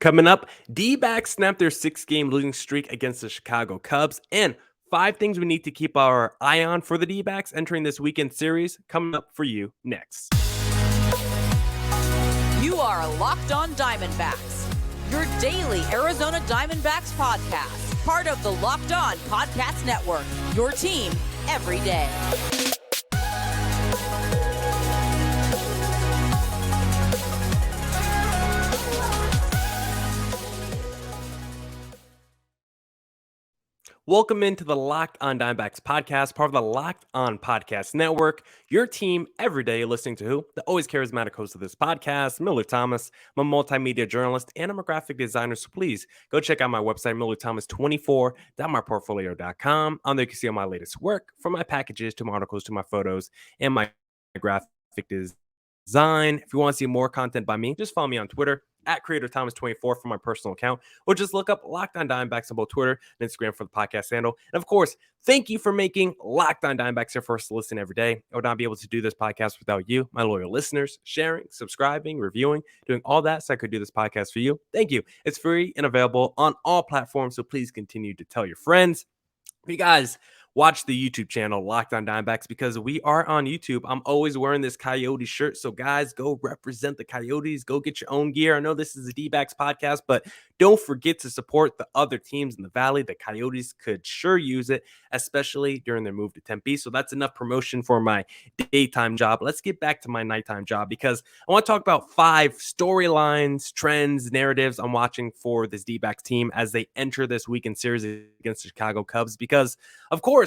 Coming up, Dbacks snapped their 6-game losing streak against the Chicago Cubs, and 5 things we need to keep our eye on for the Dbacks entering this weekend series coming up for you next. You are Locked On Diamondbacks, your daily Arizona Diamondbacks podcast, part of the Locked On Podcast Network, your team every day. Welcome into the Locked On Diamondbacks podcast, part of the Locked On Podcast Network, your team every day. Listening to who? The always charismatic host of this podcast, Millard Thomas. I'm a multimedia journalist and I'm a graphic designer, so please go check out my website, millardthomas24.myportfolio.com. On there you can see all my latest work, from my packages to my articles to my photos and my graphic design. If you want to see more content by me, just follow me on Twitter at CreatorThomas24 for my personal account, or just look up Locked On Diamondbacks on both Twitter and Instagram for the podcast handle. And of course, thank you for making Locked On Diamondbacks your first listen every day. I would not be able to do this podcast without you, my loyal listeners, sharing, subscribing, reviewing, doing all that so I could do this podcast for you. Thank you. It's free and available on all platforms, so please continue to tell your friends. If you guys watch the YouTube channel Locked On Diamondbacks, because we are on YouTube, I'm always wearing this Coyote shirt. So guys, go represent the Coyotes. Go get your own gear. I know this is a Dbacks podcast, but don't forget to support the other teams in the Valley. The Coyotes could sure use it, especially during their move to Tempe. So that's enough promotion for my daytime job. Let's get back to my nighttime job, because I want to talk about 5 storylines, trends, narratives I'm watching for this Dbacks team as they enter this weekend series against the Chicago Cubs, because of course,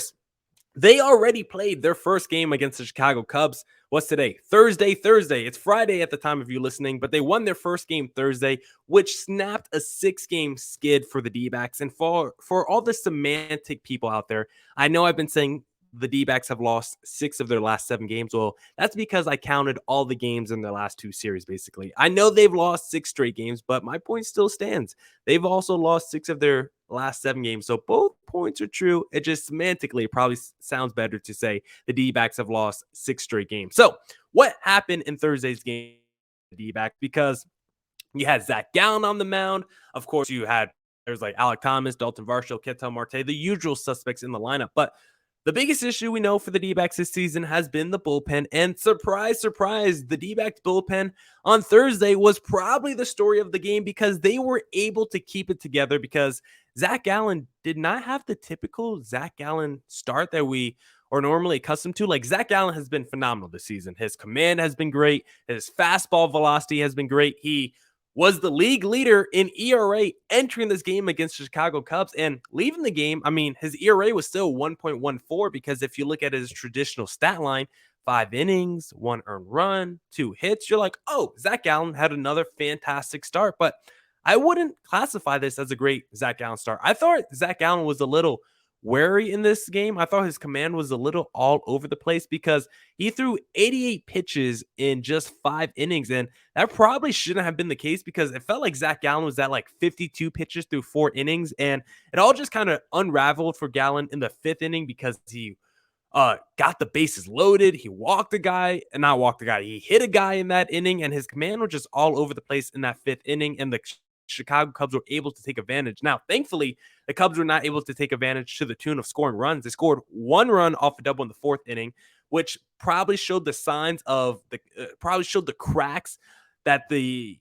they already played their first game against the Chicago Cubs. What's today? Thursday. It's Friday at the time of you listening, but they won their first game Thursday, which snapped a 6-game skid for the D-backs. And for all the semantic people out there, I know I've been saying the D-backs have lost 6 of their last 7 games. Well, that's because I counted all the games in their last 2 series, basically. I know they've lost 6 straight games, but my point still stands. They've also lost 6 of their last 7 games. So both points are true. It just semantically probably sounds better to say the D-backs have lost 6 straight games. So what happened in Thursday's game, D-backs? Because you had Zach Gallen on the mound. Of course, there's like Alec Thomas, Dalton Varsho, Ketel Marte, the usual suspects in the lineup. But the biggest issue we know for the D-backs this season has been the bullpen. And surprise, surprise, the D-backs bullpen on Thursday was probably the story of the game, because they were able to keep it together, because Zach Gallen did not have the typical Zach Gallen start that we are normally accustomed to. Like, Zach Gallen has been phenomenal this season. His command has been great. His fastball velocity has been great. He was the league leader in ERA entering this game against the Chicago Cubs, and leaving the game, I mean, his ERA was still 1.14, because if you look at his traditional stat line, 5 innings, 1 earned run, 2 hits, you're like, oh, Zach Gallen had another fantastic start. But I wouldn't classify this as a great Zach Gallen start. I thought Zach Gallen was a little wary in this game. I thought his command was a little all over the place, because he threw 88 pitches in just 5 innings. And that probably shouldn't have been the case, because it felt like Zach Gallen was at like 52 pitches through 4 innings. And it all just kind of unraveled for Gallen in the 5th inning, because he got the bases loaded. He he hit a guy in that inning, and his command was just all over the place in that 5th inning. And the Chicago Cubs were able to take advantage. Now, thankfully, the Cubs were not able to take advantage to the tune of scoring runs. They scored 1 run off a double in the 4th inning, which probably showed the signs of the cracks that the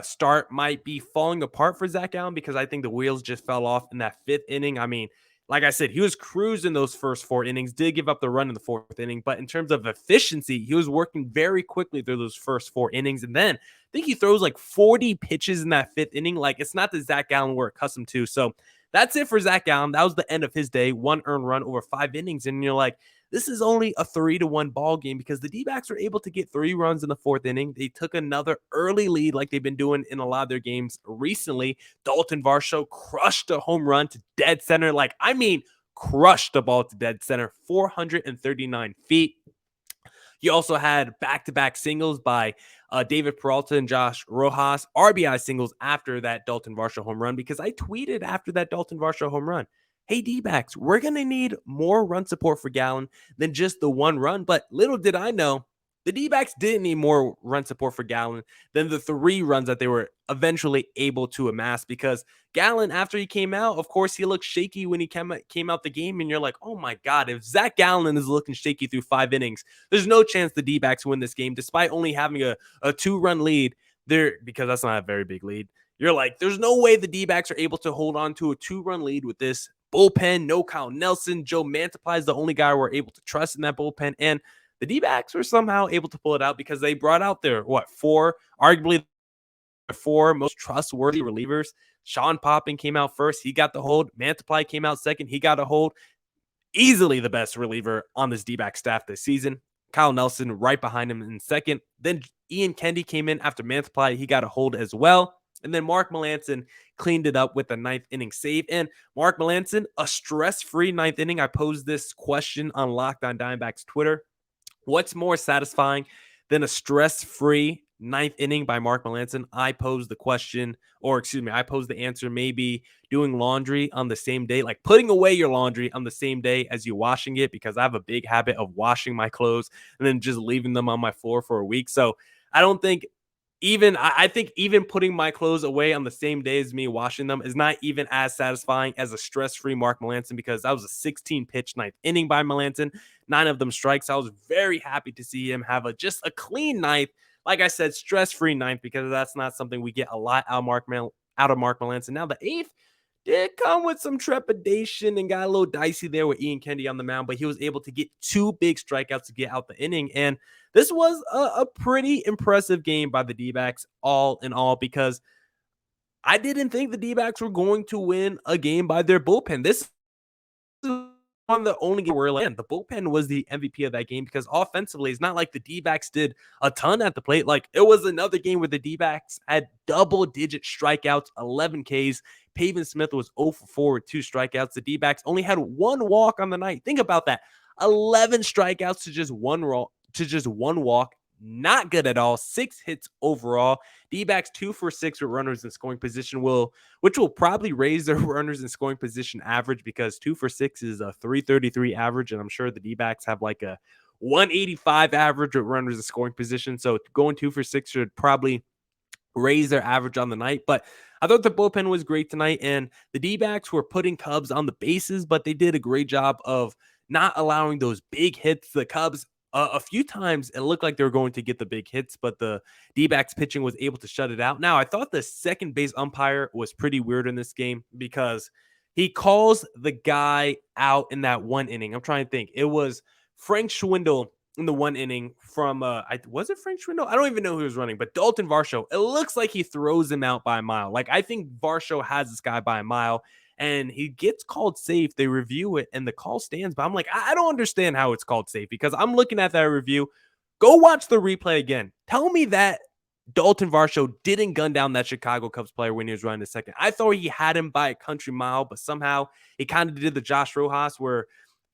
start might be falling apart for Zach Gallen, because I think the wheels just fell off in that 5th inning. I mean, like I said, he was cruising those first 4 innings, did give up the run in the 4th inning, but in terms of efficiency, he was working very quickly through those first 4 innings. And then I think he throws like 40 pitches in that 5th inning. Like, it's not the Zach Gallen we're accustomed to. So that's it for Zach Gallen. That was the end of his day. 1 earned run over 5 innings. And you're like, this is only a 3-1 ball game, because the D-backs were able to get 3 runs in the 4th inning. They took another early lead like they've been doing in a lot of their games recently. Dalton Varsho crushed a home run to dead center. Crushed the ball to dead center, 439 feet. You also had back-to-back singles by David Peralta and Josh Rojas, RBI singles after that Dalton Varsho home run, because I tweeted after that Dalton Varsho home run, hey, D-backs, we're going to need more run support for Gallen than just the 1 run. But little did I know, The D-backs didn't need more run support for Gallen than the 3 runs that they were eventually able to amass, because Gallen, after he came out, of course, he looked shaky when he came out the game, and you're like, oh my God, if Zach Gallen is looking shaky through 5 innings, there's no chance the D-backs win this game, despite only having a 2-run lead there, because that's not a very big lead. You're like, there's no way the D-backs are able to hold on to a 2-run lead with this bullpen. No Kyle Nelson. Joe Mantiply is the only guy we're able to trust in that bullpen, and the D-backs were somehow able to pull it out because they brought out their, arguably the 4 most trustworthy relievers. Sean Poppin came out first. He got the hold. Mantiply came out second. He got a hold. Easily the best reliever on this D-back staff this season. Kyle Nelson right behind him in second. Then Ian Kendi came in after Mantiply. He got a hold as well. And then Mark Melancon cleaned it up with a 9th inning save. And Mark Melancon, a stress-free 9th inning. I posed this question on Locked On Diamondbacks Twitter. What's more satisfying than a stress-free 9th inning by Mark Melancon? I posed the question, I posed the answer, maybe doing laundry on the same day, like putting away your laundry on the same day as you washing it, because I have a big habit of washing my clothes and then just leaving them on my floor for a week. So I don't think I think even putting my clothes away on the same day as me washing them is not even as satisfying as a stress-free Mark Melancon, because that was a 16-pitch 9th inning by Melancon, 9 of them strikes. I was very happy to see him have just a clean 9th. Like I said, stress-free 9th, because that's not something we get a lot out of Mark Melancon. Now the 8th did come with some trepidation and got a little dicey there with Ian Kendi on the mound, but he was able to get 2 big strikeouts to get out the inning. And this was a pretty impressive game by the D-backs all in all, because I didn't think the D-backs were going to win a game by their bullpen. This is one of the only game where the bullpen was the MVP of that game, because offensively, it's not like the D-backs did a ton at the plate. Like, it was another game where the D-backs had double-digit strikeouts, 11 Ks. Pavin Smith was 0 for 4 with 2 strikeouts. The D-backs only had 1 walk on the night. Think about that. 11 strikeouts to just 1 walk. Not good at all. 6 hits overall. D-backs 2 for 6 with runners in scoring position, which will probably raise their runners in scoring position average, because 2 for 6 is a 333 average, and I'm sure the D-backs have like a 185 average with runners in scoring position. So going 2 for 6 should probably raise their average on the night. But I thought the bullpen was great tonight, and the D-backs were putting Cubs on the bases, but they did a great job of not allowing those big hits. The Cubs, a few times, it looked like they were going to get the big hits, but the D-backs pitching was able to shut it out. Now, I thought the second base umpire was pretty weird in this game, because he calls the guy out in that 1 inning. I'm trying to think. It was Frank Schwindel in the 1 inning from, was it Frank Schwindel? I don't even know who was running, but Dalton Varsho. It looks like he throws him out by a mile. Like, I think Varsho has this guy by a mile, and he gets called safe. They review it, and the call stands. But I'm like, I don't understand how it's called safe, because I'm looking at that review. Go watch the replay again. Tell me that Dalton Varsho didn't gun down that Chicago Cubs player when he was running the second. I thought he had him by a country mile, but somehow he kind of did the Josh Rojas, where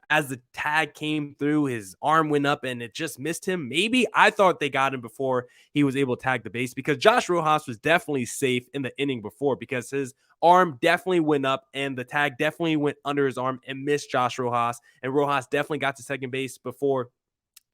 as the tag came through, his arm went up and it just missed him. Maybe I thought they got him before he was able to tag the base, because Josh Rojas was definitely safe in the inning before, because his arm definitely went up and the tag definitely went under his arm and missed Josh Rojas. And Rojas definitely got to second base before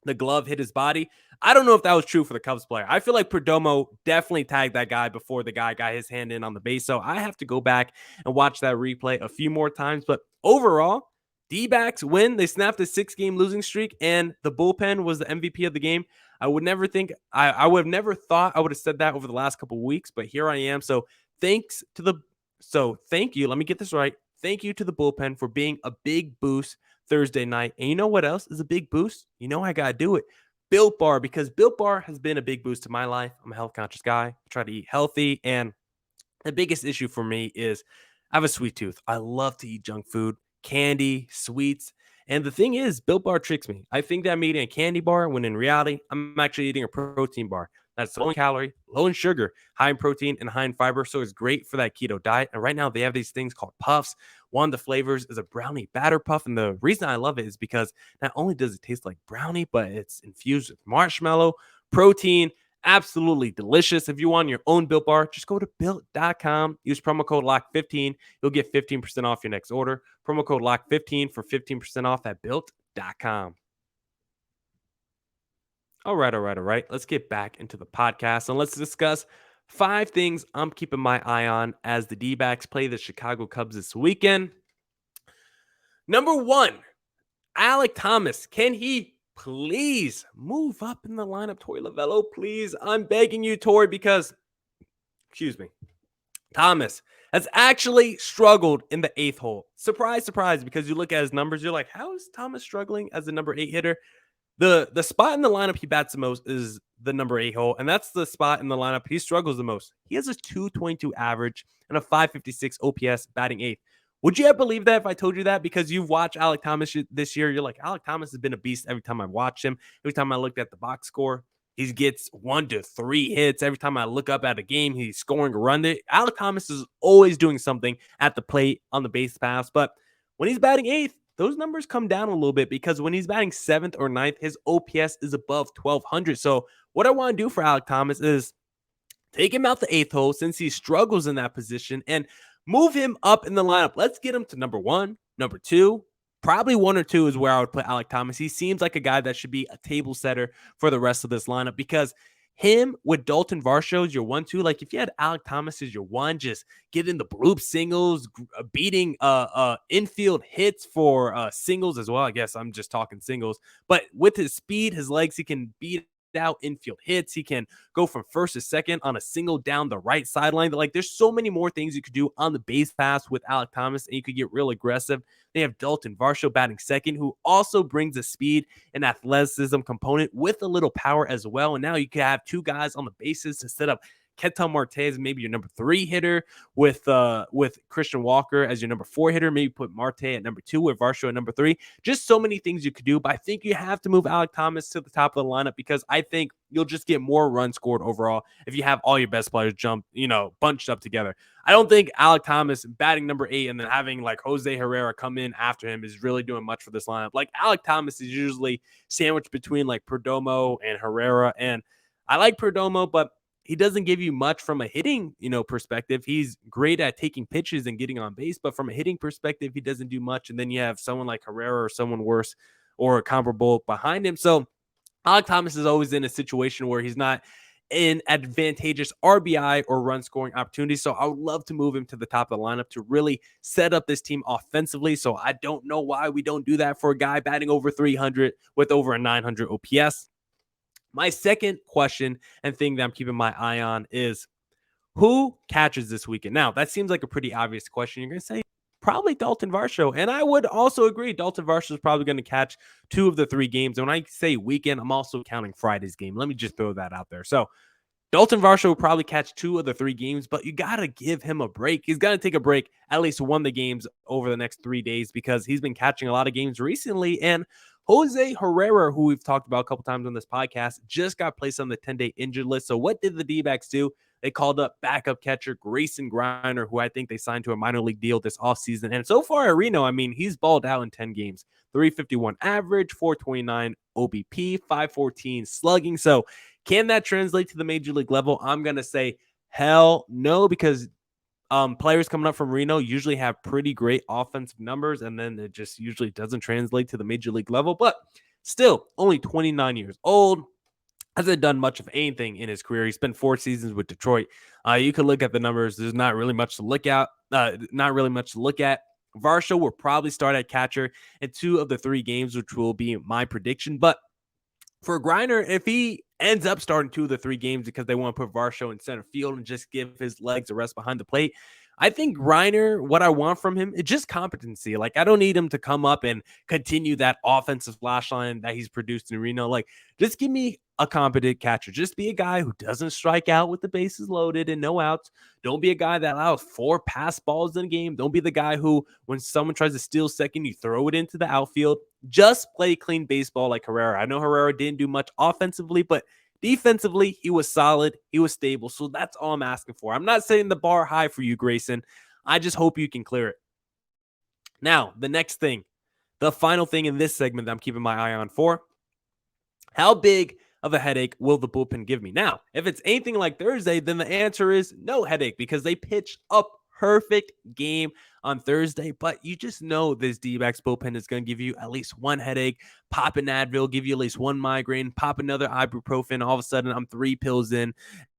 the glove hit his body. I don't know if that was true for the Cubs player. I feel like Perdomo definitely tagged that guy before the guy got his hand in on the base. So I have to go back and watch that replay a few more times. But overall, D-backs win. They snapped a 6-game losing streak, and the bullpen was the MVP of the game. I would never think I would have never thought I would have said that over the last couple of weeks, but here I am. So thank you. Let me get this right. Thank you to the bullpen for being a big boost Thursday night. And you know what else is a big boost? You know I gotta do it. Built Bar, because Built Bar has been a big boost to my life. I'm a health conscious guy. I try to eat healthy, and the biggest issue for me is I have a sweet tooth. I love to eat junk food, candy, sweets. And the thing is, Built Bar tricks me. I think that I'm eating a candy bar when in reality, I'm actually eating a protein bar. That's low in calorie, low in sugar, high in protein, and high in fiber. So it's great for that keto diet. And right now they have these things called puffs. One of the flavors is a brownie batter puff. And the reason I love it is because not only does it taste like brownie, but it's infused with marshmallow, protein. Absolutely delicious. If you want your own Built Bar, just go to Built.com. Use promo code LOCK15. You'll get 15% off your next order. Promo code LOCK15 for 15% off at Built.com. All right. Let's get back into the podcast and let's discuss 5 things I'm keeping my eye on as the Dbacks play the Chicago Cubs this weekend. Number 1, Alec Thomas. Can he please move up in the lineup? Torey Lovello, please. I'm begging you, Torey, because, Thomas has actually struggled in the 8th hole. Surprise, surprise, because you look at his numbers, you're like, how is Thomas struggling as the number 8 hitter? The spot in the lineup he bats the most is the number 8 hole, and that's the spot in the lineup he struggles the most. He has a 222 average and a 556 OPS batting 8th. Would you ever believe that if I told you that? Because you've watched Alec Thomas this year. You're like, Alec Thomas has been a beast every time I watch him. Every time I looked at the box score, he gets 1 to 3 hits. Every time I look up at a game, he's scoring a run. Alec Thomas is always doing something at the plate on the base paths. But when he's batting 8th, those numbers come down a little bit because when he's batting 7th or 9th, his OPS is above 1,200. So what I want to do for Alec Thomas is take him out the 8th hole since he struggles in that position and move him up in the lineup. Let's get him to number 1, number 2. Probably 1 or 2 is where I would put Alec Thomas. He seems like a guy that should be a table setter for the rest of this lineup because him with Dalton Varsho is your 1-2. Like if you had Alec Thomas as your 1, just getting the bloop singles, beating infield hits for singles as well. I guess I'm just talking singles. But with his speed, his legs, he can beat out infield hits. He can go from first to second on a single down the right sideline. Like there's so many more things you could do on the base pass with Alec Thomas, and you could get real aggressive. They have Dalton Varsho batting second, who also brings a speed and athleticism component with a little power as well. And now you could have 2 guys on the bases to set up Ketel Marte as maybe your number 3 hitter with Christian Walker as your number 4 hitter. Maybe put Marte at number 2 with Varsho at number 3. Just so many things you could do. But I think you have to move Alec Thomas to the top of the lineup because I think you'll just get more runs scored overall if you have all your best players bunched up together. I don't think Alec Thomas batting number 8 and then having like Jose Herrera come in after him is really doing much for this lineup. Like Alec Thomas is usually sandwiched between like Perdomo and Herrera. And I like Perdomo, but he doesn't give you much from a hitting, perspective. He's great at taking pitches and getting on base, but from a hitting perspective, he doesn't do much. And then you have someone like Herrera or someone worse or comparable behind him. So Alec Thomas is always in a situation where he's not in advantageous RBI or run scoring opportunities. So I would love to move him to the top of the lineup to really set up this team offensively. So I don't know why we don't do that for a guy batting over 300 with over a 900 OPS. My second question and thing that I'm keeping my eye on is who catches this weekend? Now, that seems like a pretty obvious question. You're going to say probably Dalton Varsho. And I would also agree. Dalton Varsho is probably going to catch 2 of the 3 games. And when I say weekend, I'm also counting Friday's game. Let me just throw that out there. So Dalton Varsho will probably catch 2 of the 3 games, but you got to give him a break. He's got to take a break, at least 1 of the games over the next 3 days because he's been catching a lot of games recently. And Jose Herrera, who we've talked about a couple times on this podcast, just got placed on the 10-day injured list. So what did the D-backs do? They called up backup catcher Grayson Griner, who I think they signed to a minor league deal this offseason. And so far at Reno, he's balled out in 10 games. 351 average, 429 OBP, 514 slugging. So can that translate to the major league level? I'm going to say hell no, because players coming up from Reno usually have pretty great offensive numbers, and then it just usually doesn't translate to the major league level. But still, only 29 years old. Hasn't done much of anything in his career. He spent 4 seasons with Detroit. You can look at the numbers. There's not really much to look at. Varsho will probably start at catcher in 2 of the 3 games, which will be my prediction. But for Griner, if he ends up starting 2 of the 3 games because they want to put Varsho in center field and just give his legs a rest behind the plate, I think Griner, what I want from him is just competency. Like, I don't need him to come up and continue that offensive flash line that he's produced in Reno. Like, just give me a competent catcher. Just be a guy who doesn't strike out with the bases loaded and no outs. Don't be a guy that allows 4 pass balls in a game. Don't be the guy who, when someone tries to steal second, you throw it into the outfield. Just play clean baseball like Herrera. I know Herrera didn't do much offensively, but defensively, he was solid. He was stable. So that's all I'm asking for. I'm not setting the bar high for you, Grayson. I just hope you can clear it. Now, the next thing, the final thing in this segment that I'm keeping my eye on for, how big of a headache will the bullpen give me? Now, if it's anything like Thursday, then the answer is no headache because they pitched a perfect game on Thursday, but you just know this D-backs bullpen is going to give you at least one headache, pop an Advil, give you at least one migraine, pop another ibuprofen. All of a sudden, I'm 3 pills in,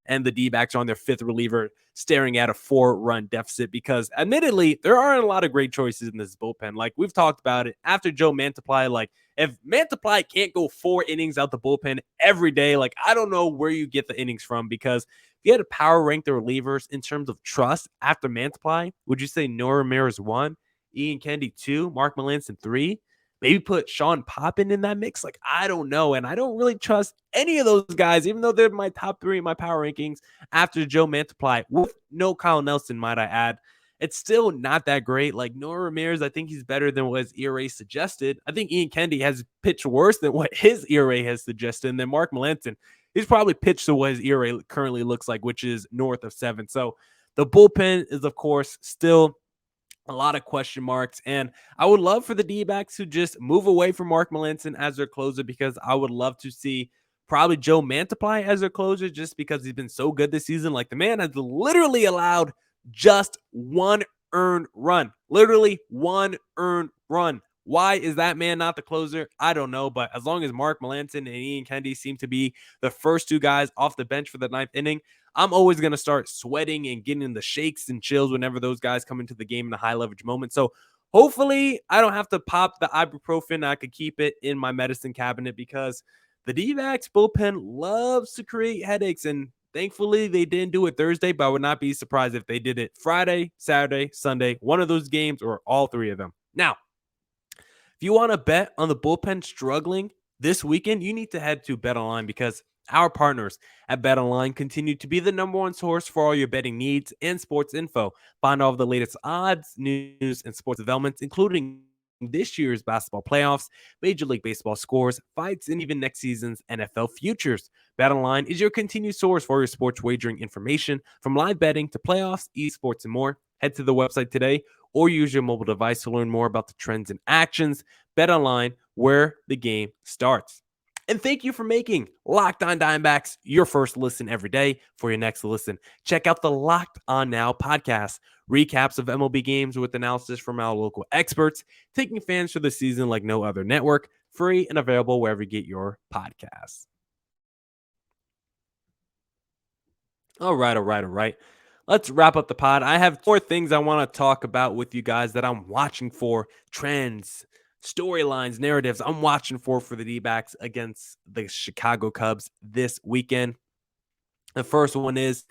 and the D-backs are on their 5th reliever staring at a 4-run deficit because admittedly, there aren't a lot of great choices in this bullpen. Like we've talked about it after Joe Mantiply, like if Mantiply can't go 4 innings out the bullpen every day, like I don't know where you get the innings from because if you had to power rank the relievers in terms of trust after Mantiply, would you say Noah Ramirez 1, Ian Kennedy 2, Mark Melancon 3? Maybe put Sean Poppin in that mix. Like, I don't know. And I don't really trust any of those guys, even though they're my top 3 in my power rankings after Joe Mantiply, with no Kyle Nelson, might I add. It's still not that great. Like Noah Ramirez, I think he's better than what his ERA suggested. I think Ian Kennedy has pitched worse than what his ERA has suggested. And then Mark Melancon, he's probably pitched to what his ERA currently looks like, which is north of 7. So the bullpen is, of course, still a lot of question marks. And I would love for the D-backs to just move away from Mark Melancon as their closer because I would love to see probably Joe Mantiply as their closer just because he's been so good this season. Like the man has literally allowed just 1 earned run. Literally 1 earned run. Why is that man not the closer? I don't know. But as long as Mark Melancon and Ian Kennedy seem to be the first 2 guys off the bench for the 9th inning, I'm always going to start sweating and getting the shakes and chills whenever those guys come into the game in a high leverage moment. So hopefully I don't have to pop the ibuprofen. I could keep it in my medicine cabinet because the D-backs bullpen loves to create headaches. And thankfully they didn't do it Thursday, but I would not be surprised if they did it Friday, Saturday, Sunday, one of those games or all 3 of them. Now, if you want to bet on the bullpen struggling this weekend, you need to head to BetOnline because our partners at BetOnline continue to be the number 1 source for all your betting needs and sports info. Find all of the latest odds, news, and sports developments, including this year's basketball playoffs, Major League Baseball scores, fights, and even next season's NFL futures. BetOnline is your continued source for your sports wagering information, from live betting to playoffs, esports, and more. Head to the website today or use your mobile device to learn more about the trends and actions. BetOnline, where the game starts. And thank you for making Locked On Diamondbacks your first listen every day. For your next listen, check out the Locked On Now podcast. Recaps of MLB games with analysis from our local experts, taking fans through the season like no other network. Free and available wherever you get your podcasts. All right. Let's wrap up the pod. I have 4 things I want to talk about with you guys that I'm watching for. Trends, storylines, narratives I'm watching for the D-backs against the Chicago Cubs this weekend. The first one is,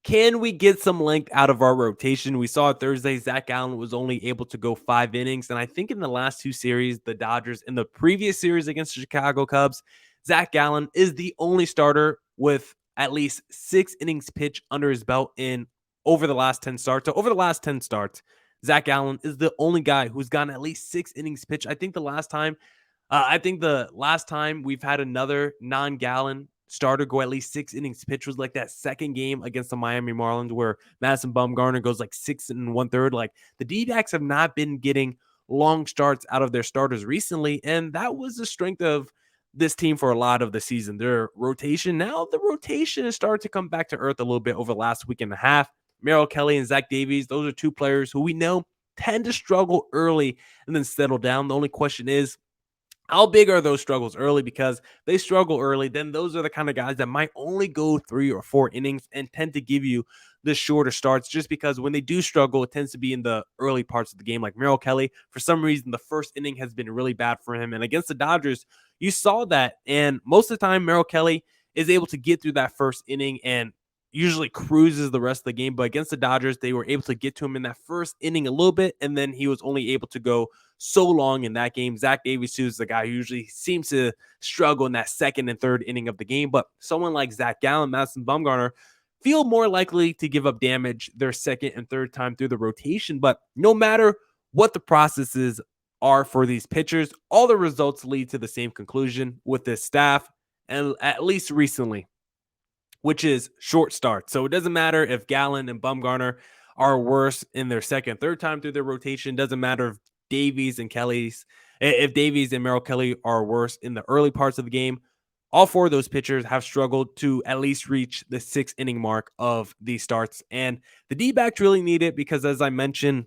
can we get some length out of our rotation? We saw Thursday, Zach Gallen was only able to go 5 innings. And I think in the last 2 series, the Dodgers, in the previous series against the Chicago Cubs, Zach Gallen is the only starter with at least 6 innings pitched under his belt in over the last 10 starts. So over the last 10 starts, Zach Gallen is the only guy who's gotten at least 6 innings pitched. I think the last time we've had another non-Gallen starter go at least 6 innings pitched was like that second game against the Miami Marlins where Madison Bumgarner goes like 6 1/3. Like the D-backs have not been getting long starts out of their starters recently, and that was the strength of this team for a lot of the season. Their rotation, now the rotation is starting to come back to earth a little bit over the last week and a half. Merrill Kelly and Zach Davies, those are 2 players who we know tend to struggle early and then settle down. The only question is, how big are those struggles early? Because they struggle early, then those are the kind of guys that might only go 3 or 4 innings and tend to give you the shorter starts, just because when they do struggle, it tends to be in the early parts of the game. Like Merrill Kelly, for some reason, the first inning has been really bad for him. And against the Dodgers, you saw that. And most of the time, Merrill Kelly is able to get through that first inning and usually cruises the rest of the game. But against the Dodgers, they were able to get to him in that first inning a little bit, and then he was only able to go so long in that game. Zach Davies, too, is the guy who usually seems to struggle in that second and third inning of the game. But someone like Zach Gallen, Madison Bumgarner, feel more likely to give up damage their second and third time through the rotation. But no matter what the processes are for these pitchers, all the results lead to the same conclusion with this staff, and at least recently, which is short starts. So it doesn't matter if Gallen and Bumgarner are worse in their second, third time through their rotation. It doesn't matter if Davies and Merrill Kelly are worse in the early parts of the game. All 4 of those pitchers have struggled to at least reach the 6 inning mark of these starts. And the D-backs really need it because, as I mentioned,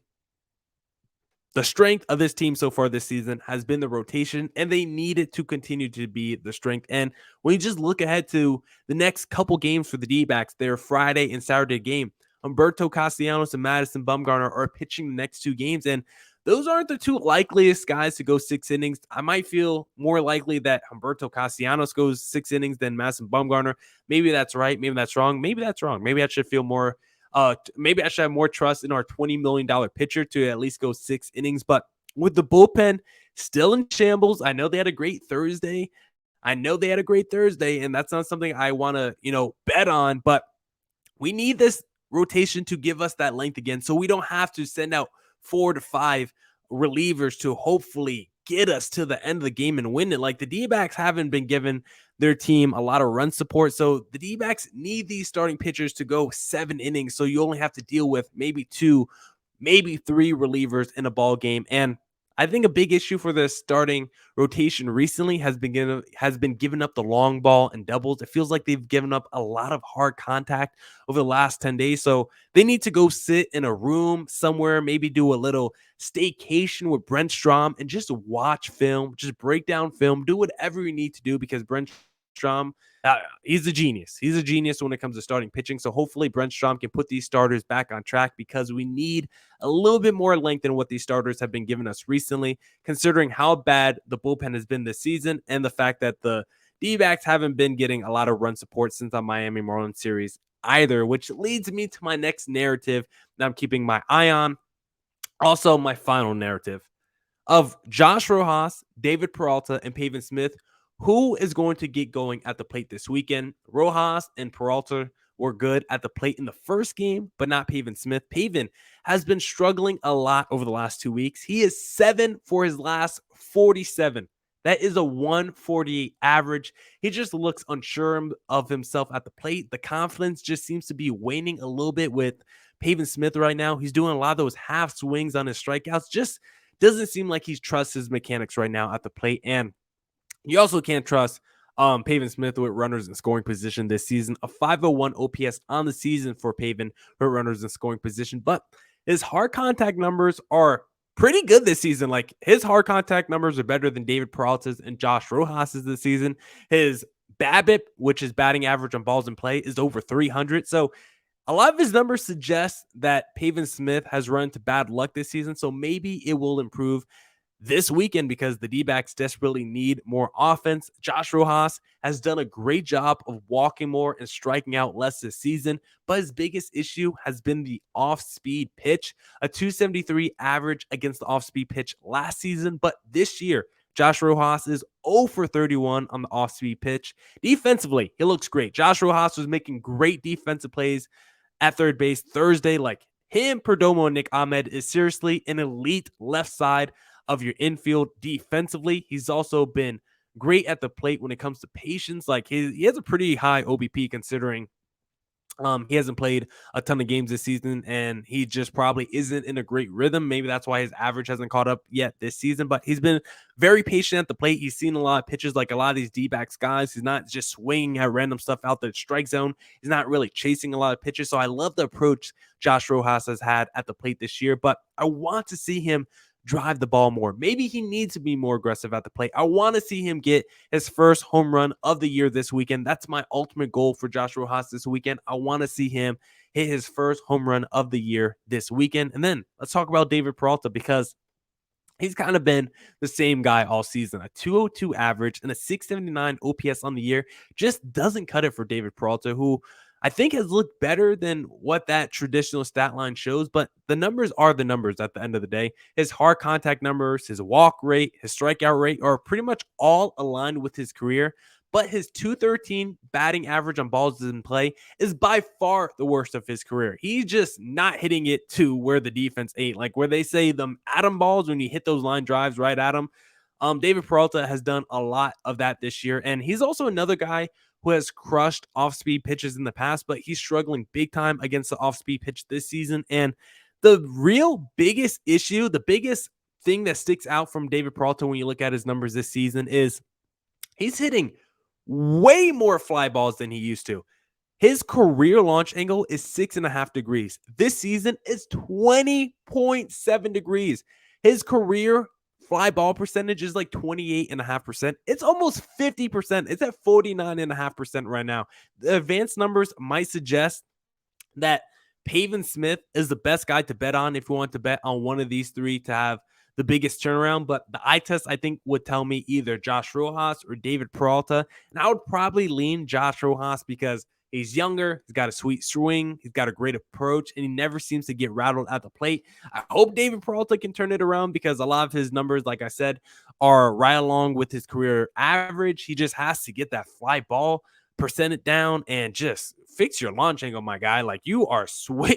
the strength of this team so far this season has been the rotation, and they need it to continue to be the strength. And when you just look ahead to the next couple games for the D-backs, their Friday and Saturday game, Humberto Castellanos and Madison Bumgarner are pitching the next 2 games, and those aren't the 2 likeliest guys to go 6 innings. I might feel more likely that Humberto Castellanos goes 6 innings than Madison Bumgarner. Maybe that's right. Maybe that's wrong. Maybe that's wrong. Maybe I should feel more maybe I should have more trust in our $20 million pitcher to at least go 6 innings. But with the bullpen still in shambles, I know they had a great Thursday. And that's not something I want to, bet on. But we need this rotation to give us that length again, so we don't have to send out 4 to 5 relievers to hopefully get us to the end of the game and win it. Like, the D-backs haven't been given their team a lot of run support, so the D-backs need these starting pitchers to go 7 innings, so you only have to deal with maybe 2, maybe 3 relievers in a ball game. And I think a big issue for the starting rotation recently has been giving up the long ball and doubles. It feels like they've given up a lot of hard contact over the last 10 days. So they need to go sit in a room somewhere, maybe do a little staycation with Brent Strom and just watch film, just break down film, do whatever you need to do, because Brent Strom, he's a genius. He's a genius when it comes to starting pitching. So hopefully Brent Strom can put these starters back on track, because we need a little bit more length than what these starters have been giving us recently, considering how bad the bullpen has been this season and the fact that the D-backs haven't been getting a lot of run support since the Miami Marlins series either, which leads me to my next narrative that I'm keeping my eye on. Also, my final narrative of Josh Rojas, David Peralta, and Pavin Smith. Who is going to get going at the plate this weekend? Rojas and Peralta were good at the plate in the first game, but not Pavin Smith. Pavin has been struggling a lot over the last 2 weeks. He is 7 for his last 47. That is a 148 average. He just looks unsure of himself at the plate. The confidence just seems to be waning a little bit with Pavin Smith right now. He's doing a lot of those half swings on his strikeouts. Just doesn't seem like he trusts his mechanics right now at the plate. And you also can't trust Pavin Smith with runners in scoring position this season. A 501 OPS on the season for Pavin with runners in scoring position. But his hard contact numbers are pretty good this season. Like, his hard contact numbers are better than David Peralta's and Josh Rojas's this season. His BABIP, which is batting average on balls in play, is over 300. So a lot of his numbers suggest that Pavin Smith has run into bad luck this season. So maybe it will improve this weekend, because the D-backs desperately need more offense. Josh Rojas has done a great job of walking more and striking out less this season, but his biggest issue has been the off-speed pitch, a 273 average against the off-speed pitch last season. But this year, Josh Rojas is 0 for 31 on the off-speed pitch. Defensively, he looks great. Josh Rojas was making great defensive plays at third base Thursday. Like, him, Perdomo, and Nick Ahmed is seriously an elite left side of your infield defensively. He's also been great at the plate when it comes to patience. Like, he has a pretty high OBP, considering he hasn't played a ton of games this season, and he just probably isn't in a great rhythm. Maybe that's why his average hasn't caught up yet this season, but he's been very patient at the plate. He's seen a lot of pitches like a lot of these D-backs guys. He's not just swinging at random stuff out the strike zone. He's not really chasing a lot of pitches. So I love the approach Josh Rojas has had at the plate this year, but I want to see him drive the ball more. Maybe he needs to be more aggressive at the plate. I want to see him get his first home run of the year this weekend. That's my ultimate goal for Josh Rojas this weekend. I want to see him hit his first home run of the year this weekend. And then let's talk about David Peralta, because he's kind of been the same guy all season. A 202 average and a 679 OPS on the year just doesn't cut it for David Peralta, who I think has looked better than what that traditional stat line shows, but the numbers are the numbers at the end of the day. His hard contact numbers, his walk rate, his strikeout rate are pretty much all aligned with his career, but his 213 batting average on balls in play is by far the worst of his career. He's just not hitting it to where the defense ain't. Like, where they say them atom balls, when you hit those line drives right at him. David Peralta has done a lot of that this year, and he's also another guy who has crushed off-speed pitches in the past, but he's struggling big time against the off-speed pitch this season. And the real biggest issue, the biggest thing that sticks out from David Peralta when you look at his numbers this season is he's hitting way more fly balls than he used to. His career launch angle is 6.5 degrees. This season is 20.7 degrees. His career fly ball percentage is like 28.5%. It's almost 50%. It's at 49.5% right now. The advanced numbers might suggest that Pavin Smith is the best guy to bet on if you want to bet on one of these three to have the biggest turnaround. But the eye test, I think, would tell me either Josh Rojas or David Peralta. And I would probably lean Josh Rojas because he's younger, he's got a sweet swing, he's got a great approach, and he never seems to get rattled at the plate. I hope David Peralta can turn it around because a lot of his numbers, like I said, are right along with his career average. He just has to get that fly ball percentage down and just fix your launch angle, my guy. Like you are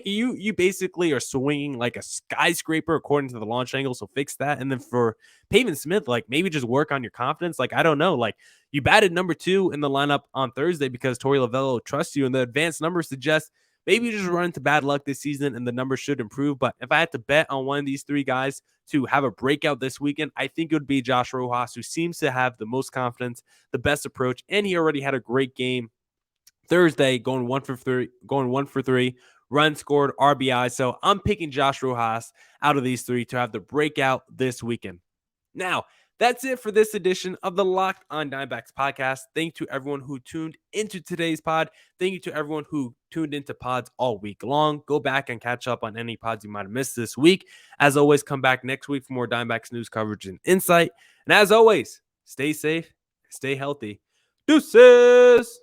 you basically are swinging like a skyscraper according to the launch angle. So fix that. And then for Pavin Smith, like maybe just work on your confidence. Like I don't know, like you batted number 2 in the lineup on Thursday because Torey Lovullo trusts you, and the advanced numbers suggest maybe you just run into bad luck this season and the numbers should improve. But if I had to bet on one of these three guys to have a breakout this weekend, I think it would be Josh Rojas, who seems to have the most confidence, the best approach, and he already had a great game Thursday, going 1 for 3, runs scored, RBI. So I'm picking Josh Rojas out of these three to have the breakout this weekend. Now, that's it for this edition of the Locked on Diamondbacks podcast. Thank you to everyone who tuned into today's pod. Thank you to everyone who tuned into pods all week long. Go back and catch up on any pods you might have missed this week. As always, come back next week for more Diamondbacks news coverage and insight. And as always, stay safe, stay healthy. Deuces!